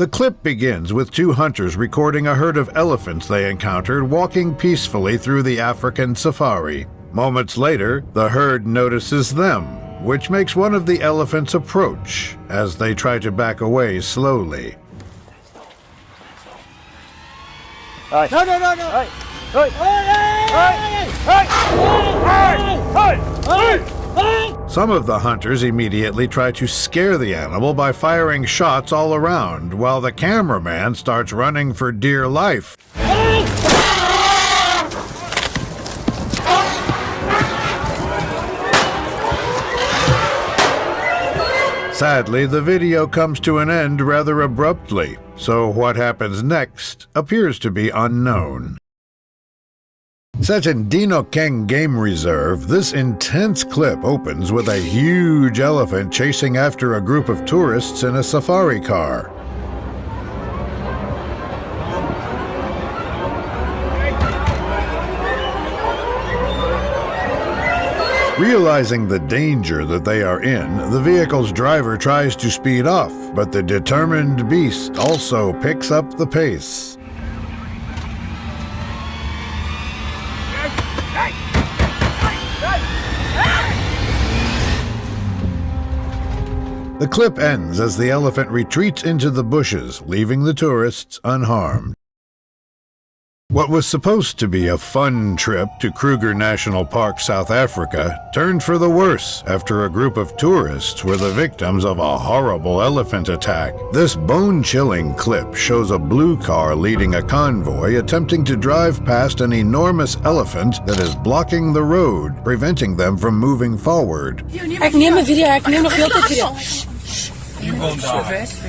The clip begins with two hunters recording a herd of elephants they encountered walking peacefully through the African safari. Moments later, the herd notices them, which makes one of the elephants approach as they try to back away slowly. No, no, no, no! Hey! Hey! Hey! Some of the hunters immediately try to scare the animal by firing shots all around, while the cameraman starts running for dear life. Sadly, the video comes to an end rather abruptly, so what happens next appears to be unknown. Set in Dino Keng Game Reserve, this intense clip opens with a huge elephant chasing after a group of tourists in a safari car. Realizing the danger that they are in, the vehicle's driver tries to speed off, but the determined beast also picks up the pace. The clip ends as the elephant retreats into the bushes, leaving the tourists unharmed. What was supposed to be a fun trip to Kruger National Park, South Africa, turned for the worse after a group of tourists were the victims of a horrible elephant attack. This bone-chilling clip shows a blue car leading a convoy attempting to drive past an enormous elephant that is blocking the road, preventing them from moving forward. Ik neem een video, ik neem nog heel veel video. You won't die. Reverse.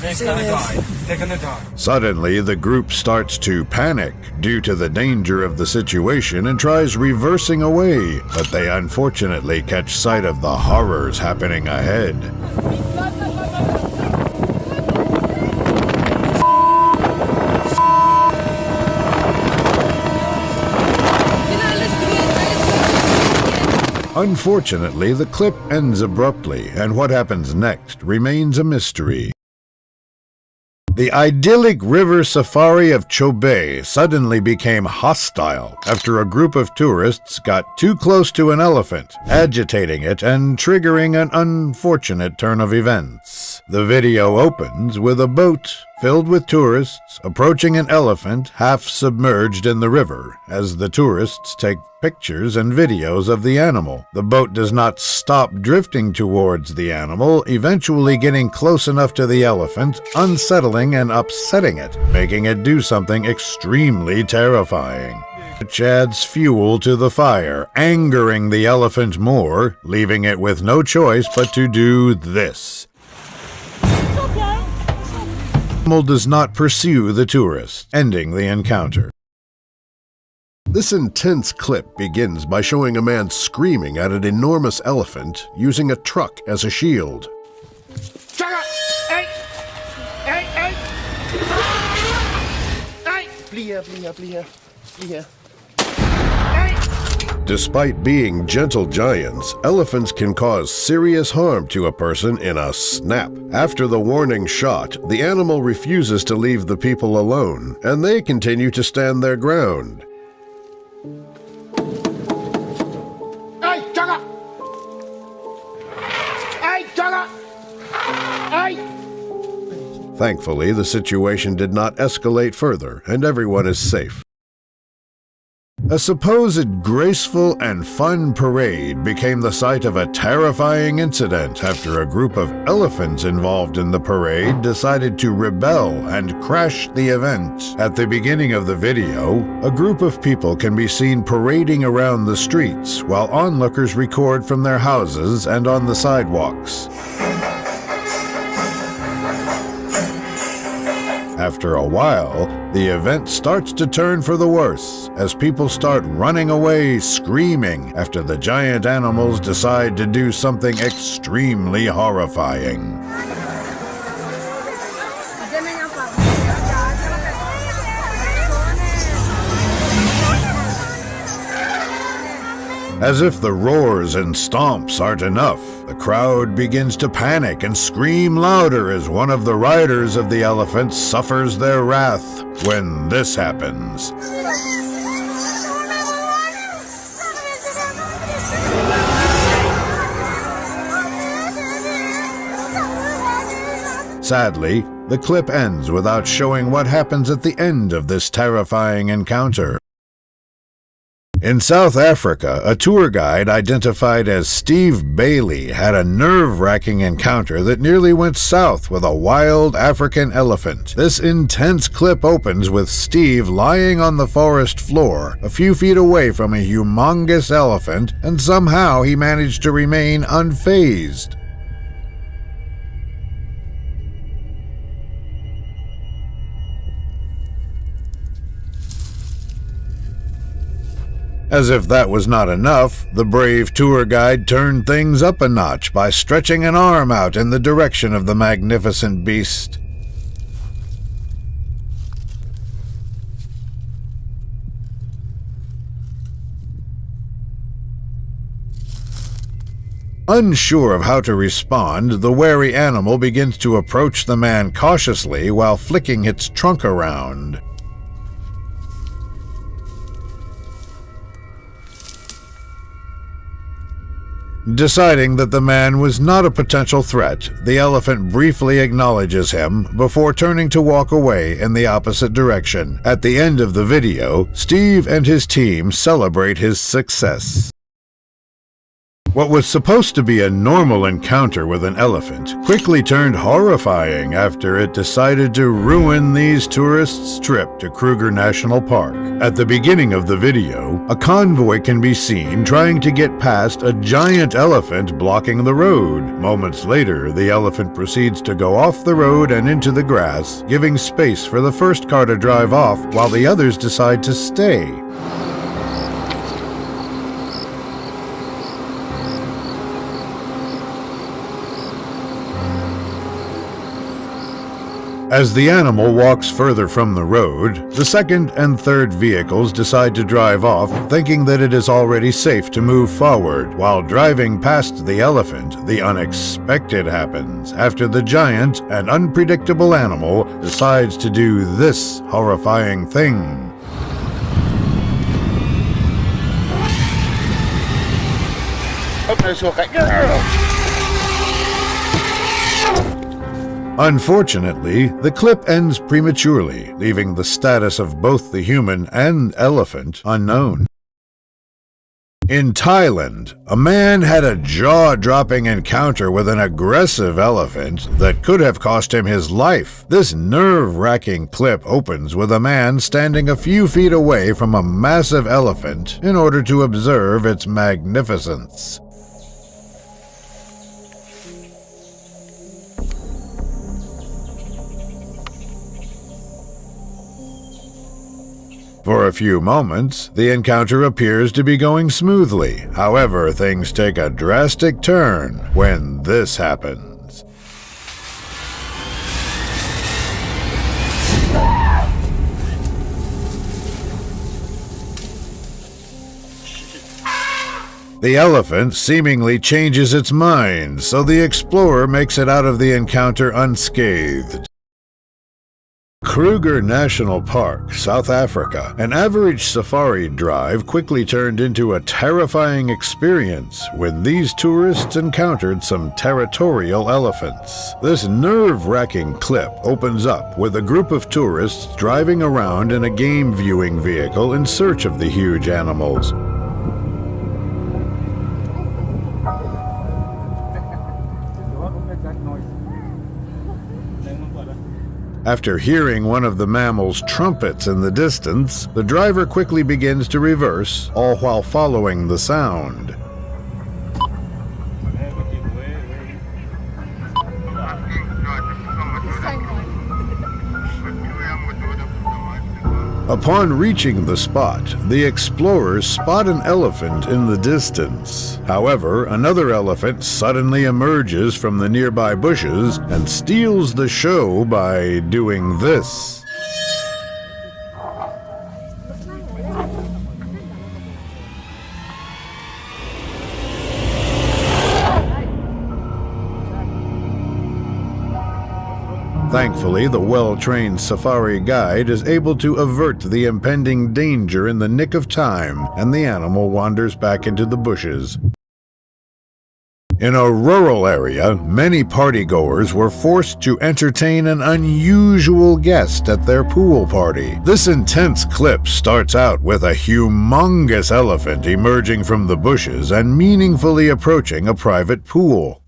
They're gonna die. They're gonna die. Suddenly, the group starts to panic due to the danger of the situation and tries reversing away, but they unfortunately catch sight of the horrors happening ahead. Unfortunately, the clip ends abruptly, and what happens next remains a mystery. The idyllic river safari of Chobe suddenly became hostile after a group of tourists got too close to an elephant, agitating it and triggering an unfortunate turn of events. The video opens with a boat filled with tourists approaching an elephant half submerged in the river as the tourists take pictures and videos of the animal. The boat does not stop drifting towards the animal, eventually getting close enough to the elephant, unsettling and upsetting it, making it do something extremely terrifying. Which adds fuel to the fire, angering the elephant more, leaving it with no choice but to do this. The animal does not pursue the tourists, ending the encounter. This intense clip begins by showing a man screaming at an enormous elephant using a truck as a shield. Despite being gentle giants, elephants can cause serious harm to a person in a snap. After the warning shot, the animal refuses to leave the people alone, and they continue to stand their ground. Thankfully, the situation did not escalate further, and everyone is safe. A supposed graceful and fun parade became the site of a terrifying incident after a group of elephants involved in the parade decided to rebel and crash the event. At the beginning of the video, a group of people can be seen parading around the streets while onlookers record from their houses and on the sidewalks. After a while, the event starts to turn for the worse as people start running away screaming after the giant animals decide to do something extremely horrifying. As if the roars and stomps aren't enough, the crowd begins to panic and scream louder as one of the riders of the elephant suffers their wrath when this happens. Sadly, the clip ends without showing what happens at the end of this terrifying encounter. In South Africa, a tour guide identified as Steve Bailey had a nerve-wracking encounter that nearly went south with a wild African elephant. This intense clip opens with Steve lying on the forest floor, a few feet away from a humongous elephant, and somehow he managed to remain unfazed. As if that was not enough, the brave tour guide turned things up a notch by stretching an arm out in the direction of the magnificent beast. Unsure of how to respond, the wary animal begins to approach the man cautiously while flicking its trunk around. Deciding that the man was not a potential threat, the elephant briefly acknowledges him before turning to walk away in the opposite direction. At the end of the video, Steve and his team celebrate his success. What was supposed to be a normal encounter with an elephant quickly turned horrifying after it decided to ruin these tourists' trip to Kruger National Park. At the beginning of the video, a convoy can be seen trying to get past a giant elephant blocking the road. Moments later, the elephant proceeds to go off the road and into the grass, giving space for the first car to drive off while the others decide to stay. As the animal walks further from the road, the second and third vehicles decide to drive off, thinking that it is already safe to move forward. While driving past the elephant, the unexpected happens after the giant and unpredictable animal decides to do this horrifying thing. Unfortunately, the clip ends prematurely, leaving the status of both the human and elephant unknown. In Thailand, a man had a jaw-dropping encounter with an aggressive elephant that could have cost him his life. This nerve-wracking clip opens with a man standing a few feet away from a massive elephant in order to observe its magnificence. For a few moments, the encounter appears to be going smoothly. However, things take a drastic turn when this happens. The elephant seemingly changes its mind, so the explorer makes it out of the encounter unscathed. Kruger National Park, South Africa. An average safari drive quickly turned into a terrifying experience when these tourists encountered some territorial elephants. This nerve-wracking clip opens up with a group of tourists driving around in a game viewing vehicle in search of the huge animals. After hearing one of the mammal's trumpets in the distance, the driver quickly begins to reverse, all while following the sound. Upon reaching the spot, the explorers spot an elephant in the distance. However, another elephant suddenly emerges from the nearby bushes and steals the show by doing this. Thankfully, the well-trained safari guide is able to avert the impending danger in the nick of time, and the animal wanders back into the bushes. In a rural area, many partygoers were forced to entertain an unusual guest at their pool party. This intense clip starts out with a humongous elephant emerging from the bushes and meaningfully approaching a private pool.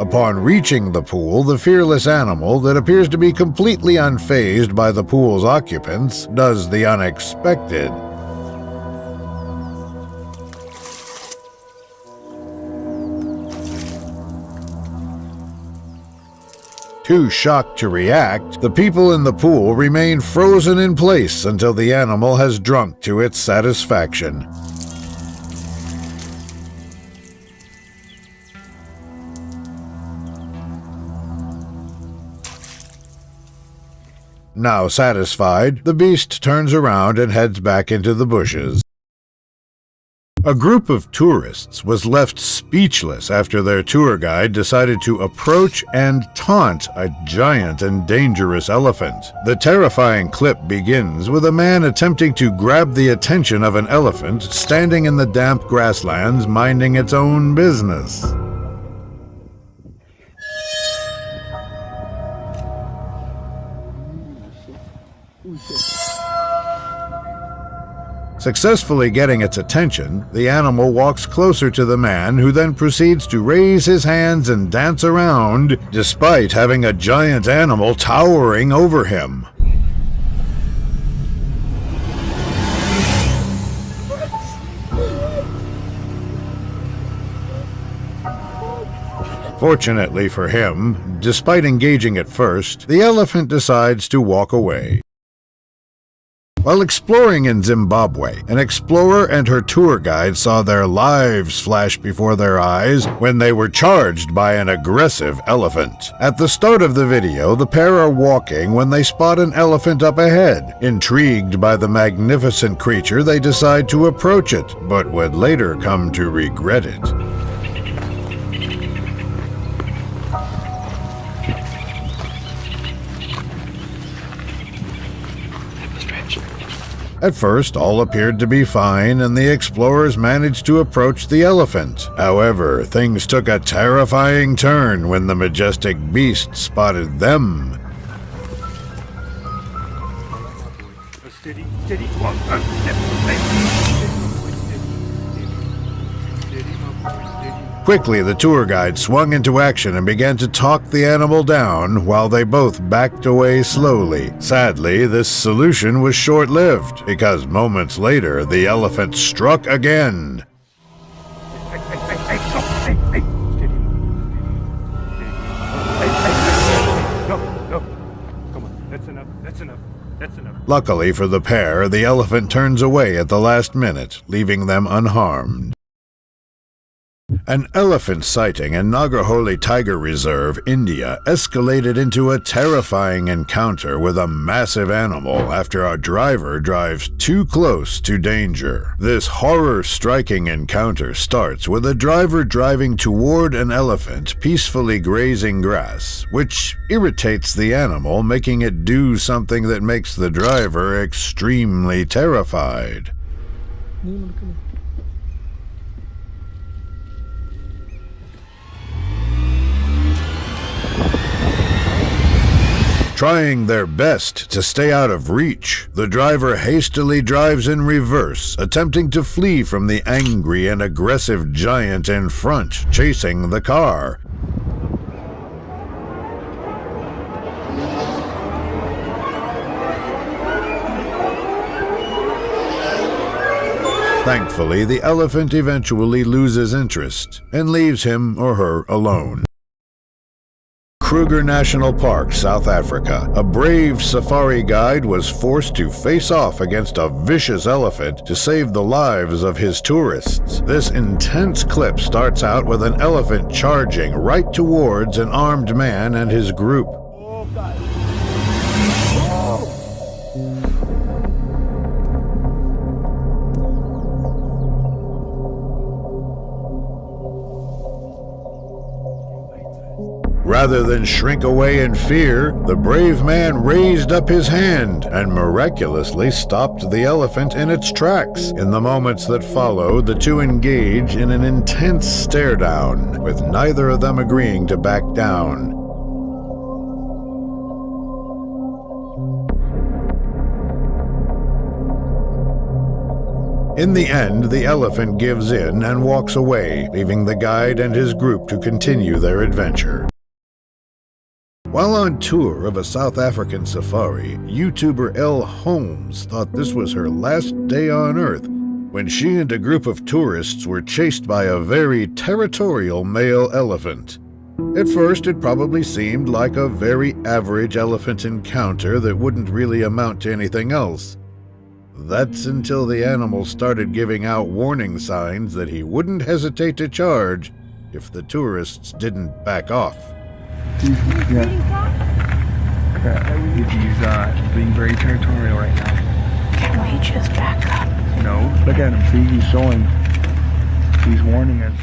Upon reaching the pool, the fearless animal, that appears to be completely unfazed by the pool's occupants, does the unexpected. Too shocked to react, the people in the pool remain frozen in place until the animal has drunk to its satisfaction. Now satisfied, the beast turns around and heads back into the bushes. A group of tourists was left speechless after their tour guide decided to approach and taunt a giant and dangerous elephant. The terrifying clip begins with a man attempting to grab the attention of an elephant standing in the damp grasslands minding its own business. Successfully getting its attention, the animal walks closer to the man, who then proceeds to raise his hands and dance around, despite having a giant animal towering over him. Fortunately for him, despite engaging at first, the elephant decides to walk away. While exploring in Zimbabwe, an explorer and her tour guide saw their lives flash before their eyes when they were charged by an aggressive elephant. At the start of the video, the pair are walking when they spot an elephant up ahead. Intrigued by the magnificent creature, they decide to approach it, but would later come to regret it. At first, all appeared to be fine, and the explorers managed to approach the elephant. However, things took a terrifying turn when the majestic beast spotted them. Quickly, the tour guide swung into action and began to talk the animal down while they both backed away slowly. Sadly, this solution was short-lived, because moments later, the elephant struck again. Luckily for the pair, the elephant turns away at the last minute, leaving them unharmed. An elephant sighting in Nagarholi Tiger Reserve, India, escalated into a terrifying encounter with a massive animal after a driver drives too close to danger. This horror-striking encounter starts with a driver driving toward an elephant peacefully grazing grass, which irritates the animal, making it do something that makes the driver extremely terrified. Trying their best to stay out of reach, the driver hastily drives in reverse, attempting to flee from the angry and aggressive giant in front, chasing the car. Thankfully, the elephant eventually loses interest and leaves him or her alone. Kruger National Park, South Africa. A brave safari guide was forced to face off against a vicious elephant to save the lives of his tourists. This intense clip starts out with an elephant charging right towards an armed man and his group. Rather than shrink away in fear, the brave man raised up his hand and miraculously stopped the elephant in its tracks. In the moments that followed, the two engage in an intense stare-down, with neither of them agreeing to back down. In the end, the elephant gives in and walks away, leaving the guide and his group to continue their adventure. While on tour of a South African safari, YouTuber Elle Holmes thought this was her last day on Earth when she and a group of tourists were chased by a very territorial male elephant. At first, it probably seemed like a very average elephant encounter that wouldn't really amount to anything else. That's until the animal started giving out warning signs that he wouldn't hesitate to charge if the tourists didn't back off. Yeah. He's being very territorial right now. Can we just back up? No, look at him. See, he's showing. He's warning us.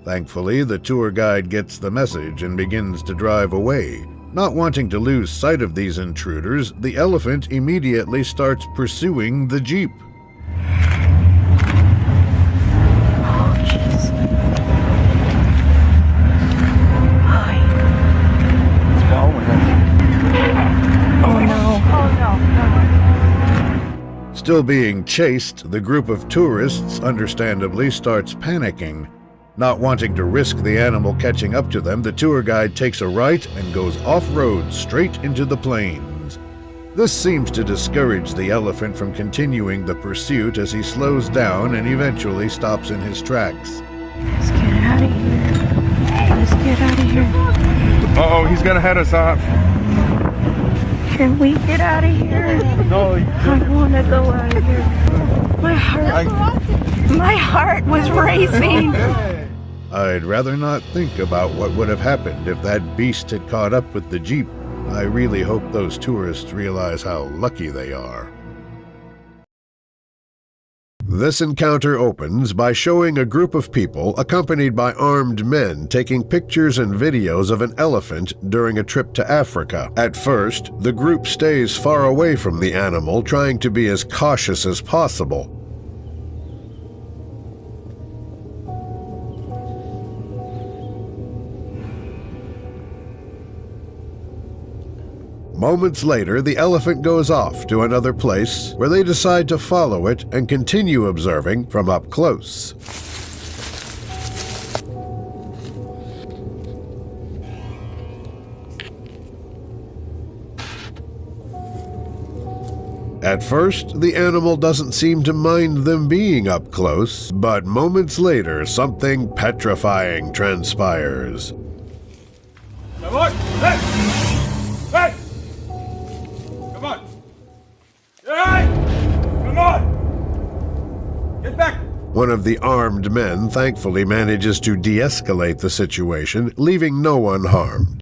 Thankfully, the tour guide gets the message and begins to drive away. Not wanting to lose sight of these intruders, the elephant immediately starts pursuing the Jeep. Oh, jeez. He's following us. Oh, no. Oh, no. Still being chased, the group of tourists understandably starts panicking. Not wanting to risk the animal catching up to them, the tour guide takes a right and goes off-road straight into the plains. This seems to discourage the elephant from continuing the pursuit as he slows down and eventually stops in his tracks. Let's get out of here. Let's get out of here. Uh-oh, he's gonna head us off. Can we get out of here? No. I want to go out of here. My heart was racing. I'd rather not think about what would have happened if that beast had caught up with the Jeep. I really hope those tourists realize how lucky they are. This encounter opens by showing a group of people accompanied by armed men taking pictures and videos of an elephant during a trip to Africa. At first, the group stays far away from the animal, trying to be as cautious as possible. Moments later, the elephant goes off to another place where they decide to follow it and continue observing from up close. At first, the animal doesn't seem to mind them being up close, but moments later, something petrifying transpires. Come on! Hey! Hey! Come on! Hey! Come on! Get back! One of the armed men thankfully manages to de-escalate the situation, leaving no one harmed.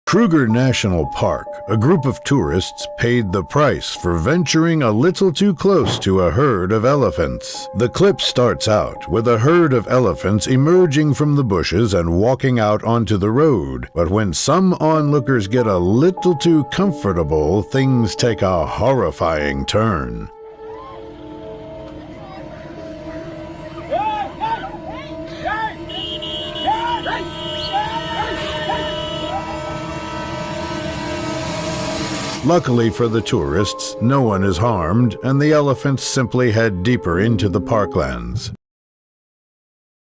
Kruger National Park, a group of tourists paid the price for venturing a little too close to a herd of elephants. The clip starts out with a herd of elephants emerging from the bushes and walking out onto the road. But when some onlookers get a little too comfortable, things take a horrifying turn. Luckily for the tourists, no one is harmed, and the elephants simply head deeper into the parklands.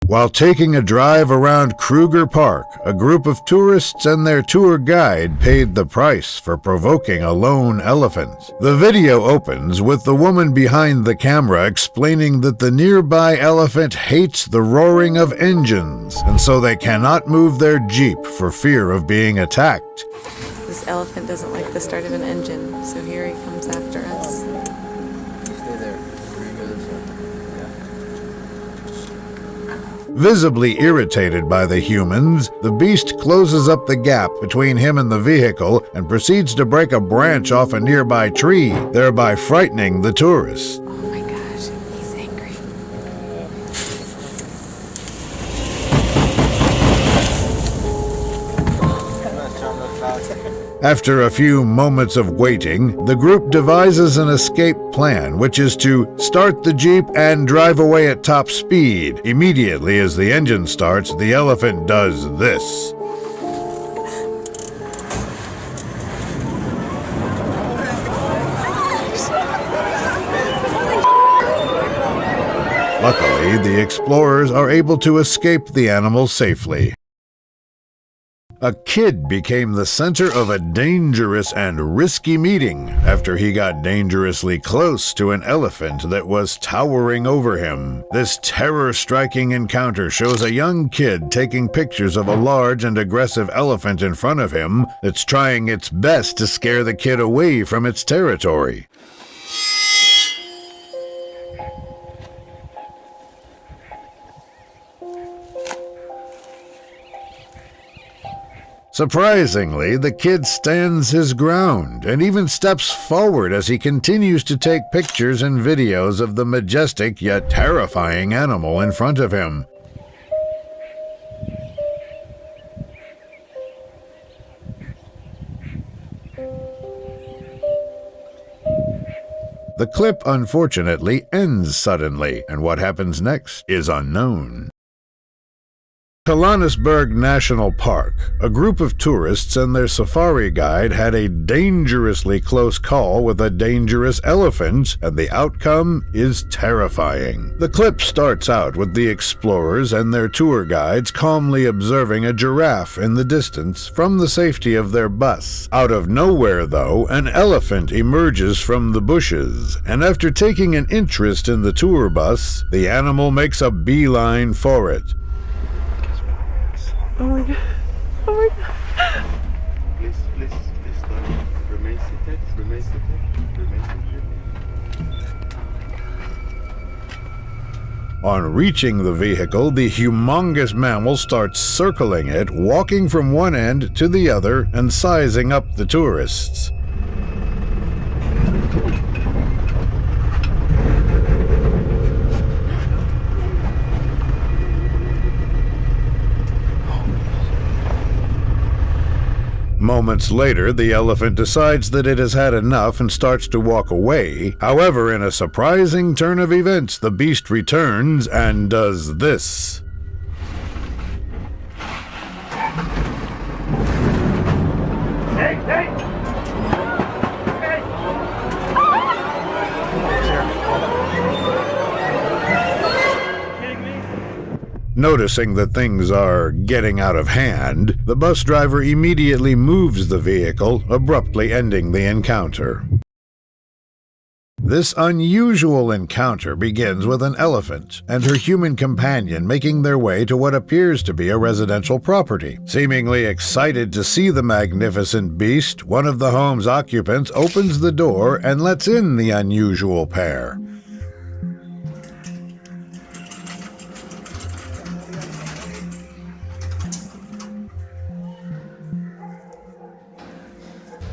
While taking a drive around Kruger Park, a group of tourists and their tour guide paid the price for provoking a lone elephant. The video opens with the woman behind the camera explaining that the nearby elephant hates the roaring of engines, and so they cannot move their Jeep for fear of being attacked. This elephant doesn't like the start of an engine, so here he comes after us. Stay there. Visibly irritated by the humans, the beast closes up the gap between him and the vehicle and proceeds to break a branch off a nearby tree, thereby frightening the tourists. Oh my gosh, he's angry. After a few moments of waiting, the group devises an escape plan, which is to start the Jeep and drive away at top speed. Immediately as the engine starts, the elephant does this. Luckily, the explorers are able to escape the animal safely. A kid became the center of a dangerous and risky meeting after he got dangerously close to an elephant that was towering over him. This terror-striking encounter shows a young kid taking pictures of a large and aggressive elephant in front of him that's trying its best to scare the kid away from its territory. Surprisingly, the kid stands his ground and even steps forward as he continues to take pictures and videos of the majestic yet terrifying animal in front of him. The clip, unfortunately, ends suddenly, and what happens next is unknown. Johannesburg National Park. A group of tourists and their safari guide had a dangerously close call with a dangerous elephant, and the outcome is terrifying. The clip starts out with the explorers and their tour guides calmly observing a giraffe in the distance from the safety of their bus. Out of nowhere, though, an elephant emerges from the bushes, and after taking an interest in the tour bus, the animal makes a beeline for it. Oh my god. Oh my god. Please don't remain seated, remain seated, remain seated. On reaching the vehicle, the humongous mammal starts circling it, walking from one end to the other and sizing up the tourists. Moments later, the elephant decides that it has had enough and starts to walk away. However, in a surprising turn of events, the beast returns and does this. Noticing that things are getting out of hand, the bus driver immediately moves the vehicle, abruptly ending the encounter. This unusual encounter begins with an elephant and her human companion making their way to what appears to be a residential property. Seemingly excited to see the magnificent beast, one of the home's occupants opens the door and lets in the unusual pair.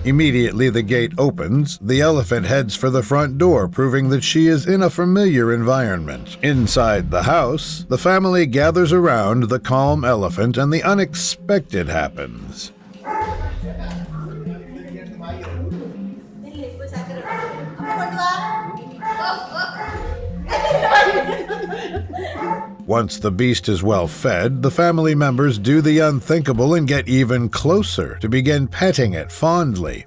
Immediately the gate opens, the elephant heads for the front door, proving that she is in a familiar environment. Inside the house, the family gathers around the calm elephant and the unexpected happens. Once the beast is well fed, the family members do the unthinkable and get even closer to begin petting it fondly.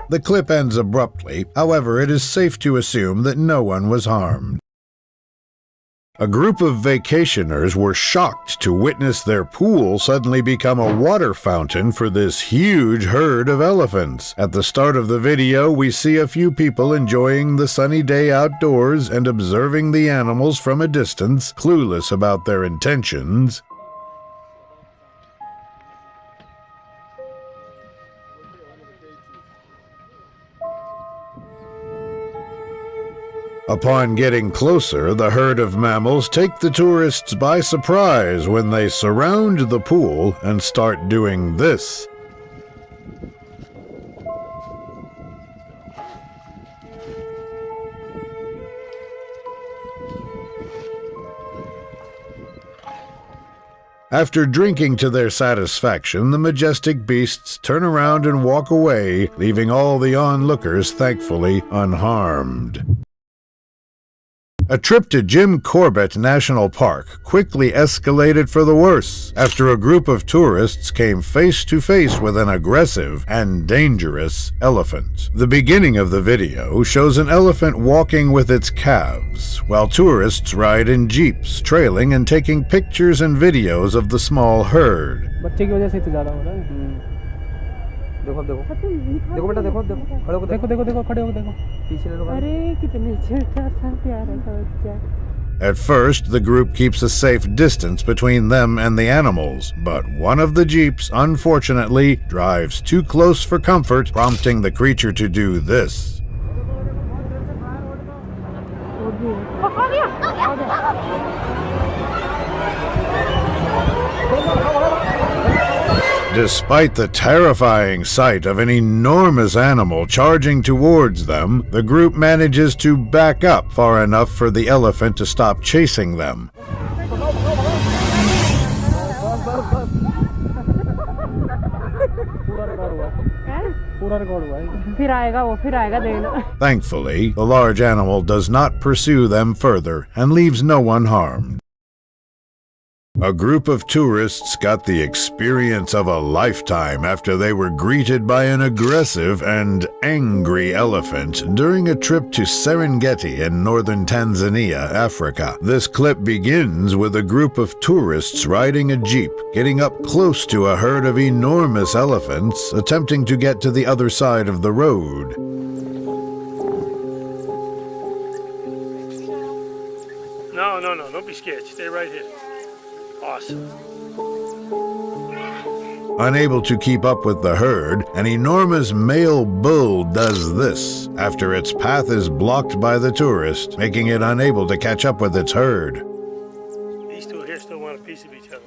The clip ends abruptly, however, it is safe to assume that no one was harmed. A group of vacationers were shocked to witness their pool suddenly become a water fountain for this huge herd of elephants. At the start of the video, we see a few people enjoying the sunny day outdoors and observing the animals from a distance, clueless about their intentions. Upon getting closer, the herd of mammals take the tourists by surprise when they surround the pool and start doing this. After drinking to their satisfaction, the majestic beasts turn around and walk away, leaving all the onlookers thankfully unharmed. A trip to Jim Corbett National Park quickly escalated for the worse after a group of tourists came face to face with an aggressive and dangerous elephant. The beginning of the video shows an elephant walking with its calves, while tourists ride in jeeps, trailing and taking pictures and videos of the small herd. बच्चे की वजह से तो ज़्यादा हो रहा है। देखो देखो देखो बेटा देखो देखो खड़े हो देखो देखो देखो खड़े हो देखो पीछे ले लो। अरे कितने छोटा सा प्यारा सा बच्चा। At first, the group keeps a safe distance between them and the animals, but one of the jeeps, unfortunately, drives too close for comfort, prompting the creature to do this. Despite the terrifying sight of an enormous animal charging towards them, the group manages to back up far enough for the elephant to stop chasing them. Thankfully, the large animal does not pursue them further and leaves no one harmed. A group of tourists got the experience of a lifetime after they were greeted by an aggressive and angry elephant during a trip to Serengeti in northern Tanzania, Africa. This clip begins with a group of tourists riding a jeep, getting up close to a herd of enormous elephants, attempting to get to the other side of the road. No, don't be scared. Stay right here. Awesome. Unable to keep up with the herd, an enormous male bull does this after its path is blocked by the tourist, making it unable to catch up with its herd. These two here still want a piece of each other.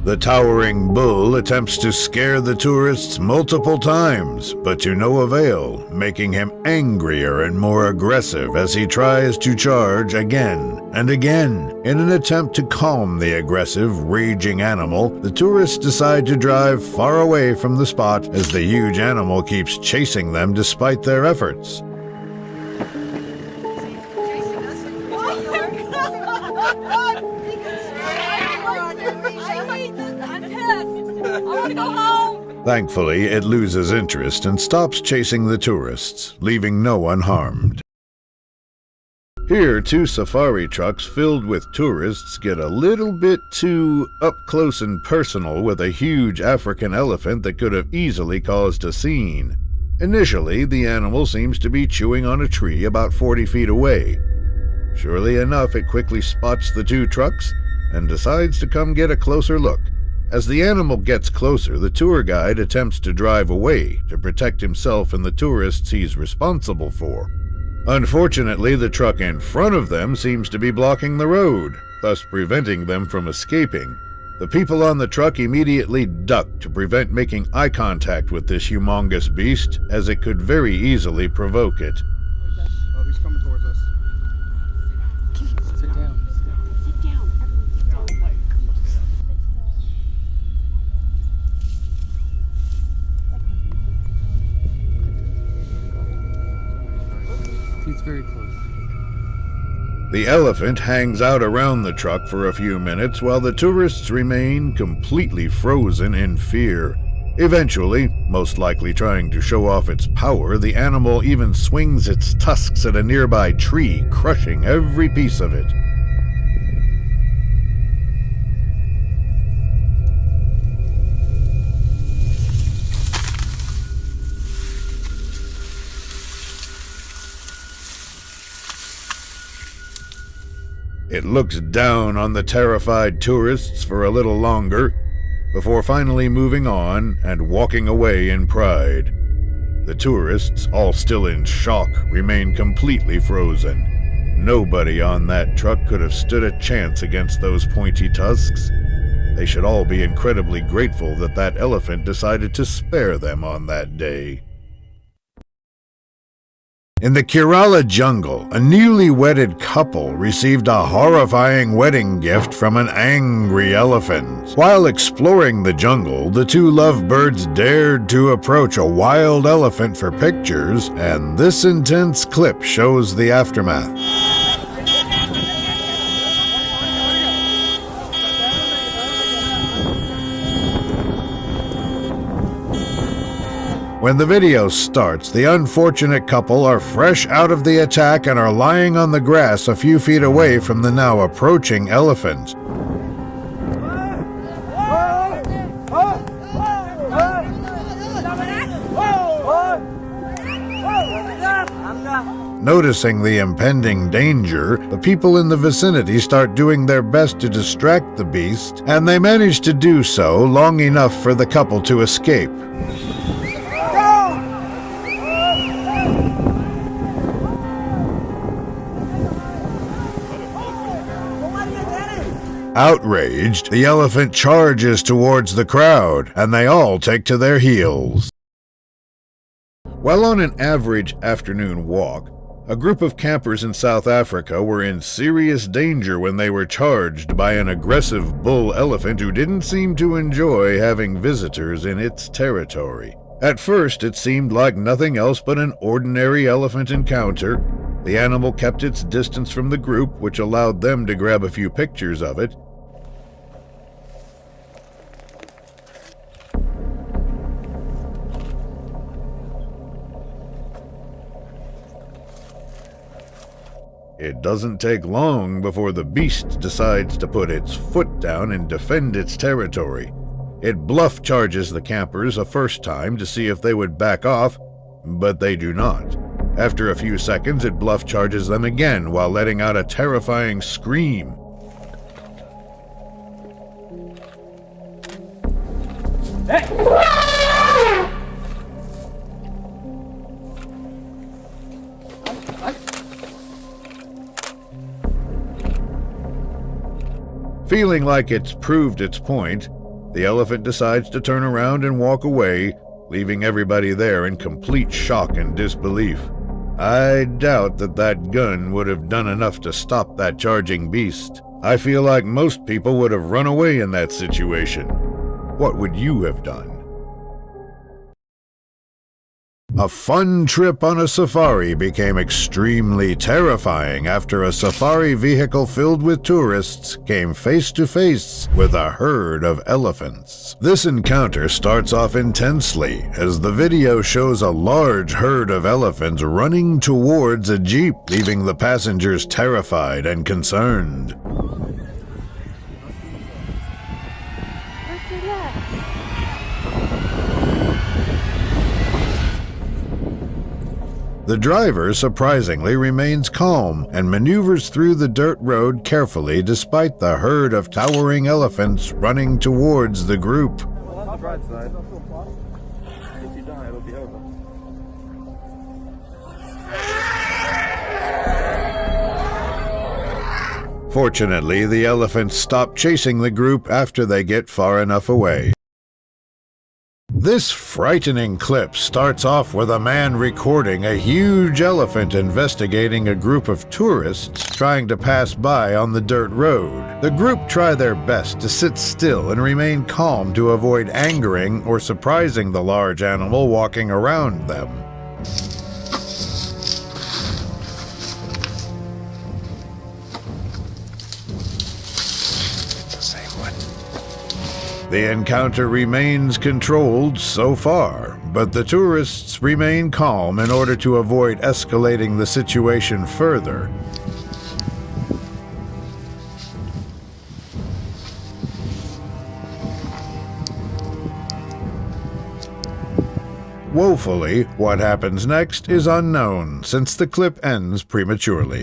The towering bull attempts to scare the tourists multiple times, but to no avail, making him angrier and more aggressive as he tries to charge again and again. In an attempt to calm the aggressive, raging animal, the tourists decide to drive far away from the spot as the huge animal keeps chasing them despite their efforts. Thankfully, it loses interest and stops chasing the tourists, leaving no one harmed. Here, two safari trucks filled with tourists get a little bit too up close and personal with a huge African elephant that could have easily caused a scene. Initially, the animal seems to be chewing on a tree about 40 feet away. Surely enough, it quickly spots the two trucks and decides to come get a closer look. As the animal gets closer, the tour guide attempts to drive away to protect himself and the tourists he's responsible for. Unfortunately, the truck in front of them seems to be blocking the road, thus preventing them from escaping. The people on the truck immediately duck to prevent making eye contact with this humongous beast, as it could very easily provoke it. Oh, he's coming towards us. Sit down. Sit down. He's very close. The elephant hangs out around the truck for a few minutes while the tourists remain completely frozen in fear. Eventually, most likely trying to show off its power, the animal even swings its tusks at a nearby tree, crushing every piece of it. It looks down on the terrified tourists for a little longer, before finally moving on and walking away in pride. The tourists, all still in shock, remain completely frozen. Nobody on that truck could have stood a chance against those pointy tusks. They should all be incredibly grateful that that elephant decided to spare them on that day. In the Kerala jungle, a newly wedded couple received a horrifying wedding gift from an angry elephant. While exploring the jungle, the two lovebirds dared to approach a wild elephant for pictures, and this intense clip shows the aftermath. When the video starts, the unfortunate couple are fresh out of the attack and are lying on the grass a few feet away from the now approaching elephant. Noticing the impending danger, the people in the vicinity start doing their best to distract the beast, and they manage to do so long enough for the couple to escape. Outraged, the elephant charges towards the crowd, and they all take to their heels. While on an average afternoon walk, a group of campers in South Africa were in serious danger when they were charged by an aggressive bull elephant who didn't seem to enjoy having visitors in its territory. At first, it seemed like nothing else but an ordinary elephant encounter. The animal kept its distance from the group, which allowed them to grab a few pictures of it. It doesn't take long before the beast decides to put its foot down and defend its territory. It bluff charges the campers a first time to see if they would back off, but they do not. After a few seconds, it bluff charges them again while letting out a terrifying scream. Feeling like it's proved its point, the elephant decides to turn around and walk away, leaving everybody there in complete shock and disbelief. I doubt that gun would have done enough to stop that charging beast. I feel like most people would have run away in that situation. What would you have done? A fun trip on a safari became extremely terrifying after a safari vehicle filled with tourists came face to face with a herd of elephants. This encounter starts off intensely as the video shows a large herd of elephants running towards a jeep, leaving the passengers terrified and concerned. The driver, surprisingly, remains calm and maneuvers through the dirt road carefully despite the herd of towering elephants running towards the group. On the bright side, if you die, it'll be over. Fortunately, the elephants stop chasing the group after they get far enough away. This frightening clip starts off with a man recording a huge elephant investigating a group of tourists trying to pass by on the dirt road. The group try their best to sit still and remain calm to avoid angering or surprising the large animal walking around them. The encounter remains controlled so far, but the tourists remain calm in order to avoid escalating the situation further. Woefully, what happens next is unknown, since the clip ends prematurely.